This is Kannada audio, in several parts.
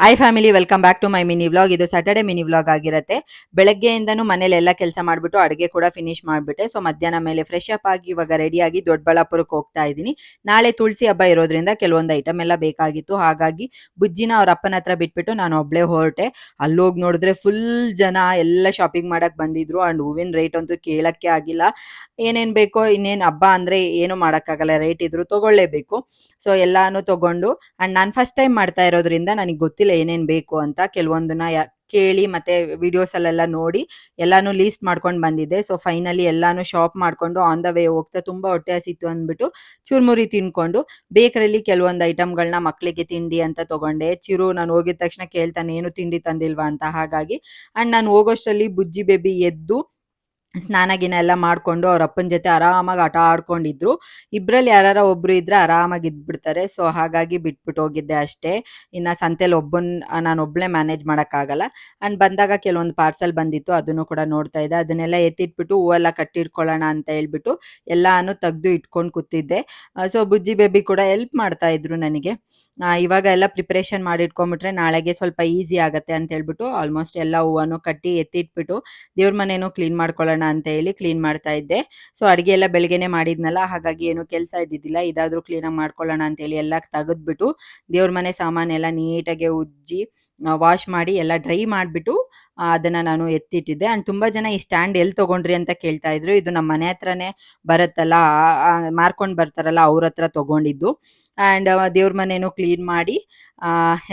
Hi family, welcome back to my mini vlog. ಇದು ಸ್ಯಾಟರ್ಡೆ ಮಿನಿ ವ್ಲಾಗ್ ಆಗಿರುತ್ತೆ. ಬೆಳಗ್ಗೆಯಿಂದನೂ ಮನೇಲಿ ಎಲ್ಲ ಕೆಲಸ ಮಾಡಿಬಿಟ್ಟು ಅಡುಗೆ ಕೂಡ ಫಿನಿಶ್ ಮಾಡಿಬಿಟ್ಟೆ. ಸೊ ಮಧ್ಯಾಹ್ನ ಮೇಲೆ ಫ್ರೆಶ್ ಅಪ್ ಆಗಿ ಇವಾಗ ರೆಡಿಯಾಗಿ ದೊಡ್ಡಬಳ್ಳಾಪುರಕ್ಕೆ ಹೋಗ್ತಾ ಇದ್ದೀನಿ. ನಾಳೆ ತುಳಸಿ ಹಬ್ಬ ಇರೋದ್ರಿಂದ ಕೆಲವೊಂದು ಐಟಮ್ ಎಲ್ಲ ಬೇಕಾಗಿತ್ತು. ಹಾಗಾಗಿ ಬುಜ್ಜಿನ ಅವ್ರ ಅಪ್ಪನ ಹತ್ರ ಬಿಟ್ಬಿಟ್ಟು ನಾನು ಒಬ್ಳೆ ಹೊರಟೆ. ಅಲ್ಲೋಗಿ ನೋಡಿದ್ರೆ ಫುಲ್ ಜನ ಎಲ್ಲ ಶಾಪಿಂಗ್ ಮಾಡಕ್ಕೆ ಬಂದಿದ್ರು. ಆ್ಯಂಡ್ ಹೂವಿನ ರೇಟ್ ಅಂತೂ ಕೇಳಕ್ಕೆ ಆಗಿಲ್ಲ. ಏನೇನು ಬೇಕೋ, ಇನ್ನೇನು ಹಬ್ಬ ಅಂದರೆ ಏನು ಮಾಡೋಕ್ಕಾಗಲ್ಲ, ರೇಟ್ ಇದ್ರು ತೊಗೊಳ್ಳೇಬೇಕು. ಸೊ ಎಲ್ಲಾನು ತೊಗೊಂಡು, ಆ್ಯಂಡ್ ನಾನು ಫಸ್ಟ್ ಟೈಮ್ ಮಾಡ್ತಾ ಇರೋದ್ರಿಂದ ನನಗೆ ಗೊತ್ತಿಲ್ಲ ಏನೇನು ಬೇಕು ಅಂತ. ಕೆಲವೊಂದನ್ನ ಕೇಳಿ ಮತ್ತೆ ವಿಡಿಯೋಸಲ್ಲೆಲ್ಲ ನೋಡಿ ಎಲ್ಲಾನು ಲೀಸ್ಟ್ ಮಾಡ್ಕೊಂಡು ಬಂದಿದ್ದೆ. ಸೊ ಫೈನಲಿ ಎಲ್ಲಾನು ಶಾಪ್ ಮಾಡಿಕೊಂಡು ಆನ್ ದ ವೇ ಹೋಗ್ತಾ ತುಂಬ ಹೊಟ್ಟೆ ಹಸಿತ್ತು ಅಂದ್ಬಿಟ್ಟು ಚುರುಮುರಿ ತಿನ್ಕೊಂಡು ಬೇಕರಿಲಿ ಕೆಲವೊಂದು ಐಟಮ್ಗಳನ್ನ ಮಕ್ಕಳಿಗೆ ತಿಂಡಿ ಅಂತ ತೊಗೊಂಡೆ. ಚಿರು ನಾನು ಹೋಗಿದ ತಕ್ಷಣ ಕೇಳ್ತಾನೆ ಏನು ತಿಂಡಿ ತಂದಿಲ್ವಾ ಅಂತ. ಹಾಗಾಗಿ ಆ್ಯಂಡ್ ನಾನು ಹೋಗೋಷ್ಟರಲ್ಲಿ ಬುಜ್ಜಿ ಬೇಬಿ ಎದ್ದು ಸ್ನಾನ ಗಿನ ಎಲ್ಲ ಮಾಡಿಕೊಂಡು ಅವ್ರ ಅಪ್ಪನ ಜೊತೆ ಆರಾಮಾಗಿ ಆಟ ಆಡ್ಕೊಂಡಿದ್ರು. ಇಬ್ಬರಲ್ಲಿ ಯಾರಾರ ಒಬ್ರು ಇದ್ರೆ ಆರಾಮಾಗಿ ಇದ್ಬಿಡ್ತಾರೆ. ಸೊ ಹಾಗಾಗಿ ಬಿಟ್ಬಿಟ್ಟು ಹೋಗಿದ್ದೆ ಅಷ್ಟೇ. ಇನ್ನು ಸಂತೆಲಿ ನಾನು ಒಬ್ಬಳೇ ಮ್ಯಾನೇಜ್ ಮಾಡೋಕ್ಕಾಗಲ್ಲ. ಆ್ಯಂಡ್ ಬಂದಾಗ ಕೆಲವೊಂದು ಪಾರ್ಸೆಲ್ ಬಂದಿತ್ತು, ಅದನ್ನು ಕೂಡ ನೋಡ್ತಾ ಇದ್ದೆ. ಅದನ್ನೆಲ್ಲ ಎತ್ತಿಟ್ಬಿಟ್ಟು ಹೂವೆಲ್ಲ ಕಟ್ಟಿಟ್ಕೊಳ್ಳೋಣ ಅಂತ ಹೇಳ್ಬಿಟ್ಟು ಎಲ್ಲಾನು ತೆಗೆದು ಇಟ್ಕೊಂಡು ಕೂತಿದ್ದೆ. ಸೊ ಬುಜ್ಜಿ ಬೇಬಿ ಕೂಡ ಹೆಲ್ಪ್ ಮಾಡ್ತಾ ಇದ್ರು ನನಗೆ. ಇವಾಗ ಎಲ್ಲ ಪ್ರಿಪ್ರೇಷನ್ ಮಾಡಿ ಇಟ್ಕೊಂಡ್ಬಿಟ್ರೆ ನಾಳೆಗೆ ಸ್ವಲ್ಪ ಈಸಿ ಆಗುತ್ತೆ ಅಂತ ಹೇಳ್ಬಿಟ್ಟು ಆಲ್ಮೋಸ್ಟ್ ಎಲ್ಲ ಹೂವನ್ನು ಕಟ್ಟಿ ಎತ್ತಿಟ್ಬಿಟ್ಟು ದೇವ್ರ ಮನೇನೂ ಕ್ಲೀನ್ ಮಾಡ್ಕೊಳ್ಳೋಣ ಅಂತ ಹೇಳಿ ಕ್ಲೀನ್ ಮಾಡ್ತಾ ಇದ್ದೆ. ಸೊ ಅಡುಗೆ ಎಲ್ಲ ಬೆಳಗ್ಗೆನೆ ಮಾಡಿದ್ನಲ್ಲ, ಹಾಗಾಗಿ ಏನು ಕೆಲಸ ಇದ್ದಿದ್ದಿಲ್ಲ. ಇದಾದರೂ ಕ್ಲೀನಾಗಿ ಮಾಡ್ಕೊಳ್ಳೋಣ ಅಂತೇಳಿ ಎಲ್ಲ ತೆಗೆದ್ಬಿಟ್ಟು ದೇವ್ರ ಮನೆ ಸಾಮಾನೆಲ್ಲ ನೀಟಾಗಿ ಉಜ್ಜಿ ವಾಶ್ ಮಾಡಿ ಎಲ್ಲ ಡ್ರೈ ಮಾಡಿಬಿಟ್ಟು ಅದನ್ನು ನಾನು ಎತ್ತಿಟ್ಟಿದ್ದೆ. ಆ್ಯಂಡ್ ತುಂಬ ಜನ ಈ ಸ್ಟ್ಯಾಂಡ್ ಎಲ್ಲಿ ತೊಗೊಂಡ್ರಿ ಅಂತ ಕೇಳ್ತಾ ಇದ್ರು. ಇದು ನಮ್ಮ ಮನೆ ಹತ್ರನೇ ಬರುತ್ತಲ್ಲ, ಮಾರ್ಕೊಂಡು ಬರ್ತಾರಲ್ಲ, ಅವ್ರ ಹತ್ರ ತೊಗೊಂಡಿದ್ದು. ಆ್ಯಂಡ್ ದೇವ್ರ ಮನೇನೂ ಕ್ಲೀನ್ ಮಾಡಿ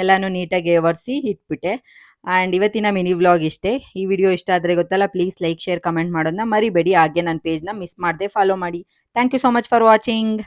ಎಲ್ಲನೂ ನೀಟಾಗಿ ಒರೆಸಿ ಇಟ್ಬಿಟ್ಟೆ. ಆ್ಯಂಡ್ ಇವತ್ತಿನ ಮಿನಿ ವ್ಲಾಗ್ ಇಷ್ಟೇ. ಈ ವಿಡಿಯೋ ಇಷ್ಟ ಆದರೆ ಗೊತ್ತಲ್ಲ, ಪ್ಲೀಸ್ ಲೈಕ್, ಶೇರ್, ಕಮೆಂಟ್ ಮಾಡೋದನ್ನ ಮರಿಬೇಡಿ. ಹಾಗೆ ನನ್ನ ಪೇಜ್ನ ಮಿಸ್ ಮಾಡದೆ ಫಾಲೋ ಮಾಡಿ. Thank you so much for watching.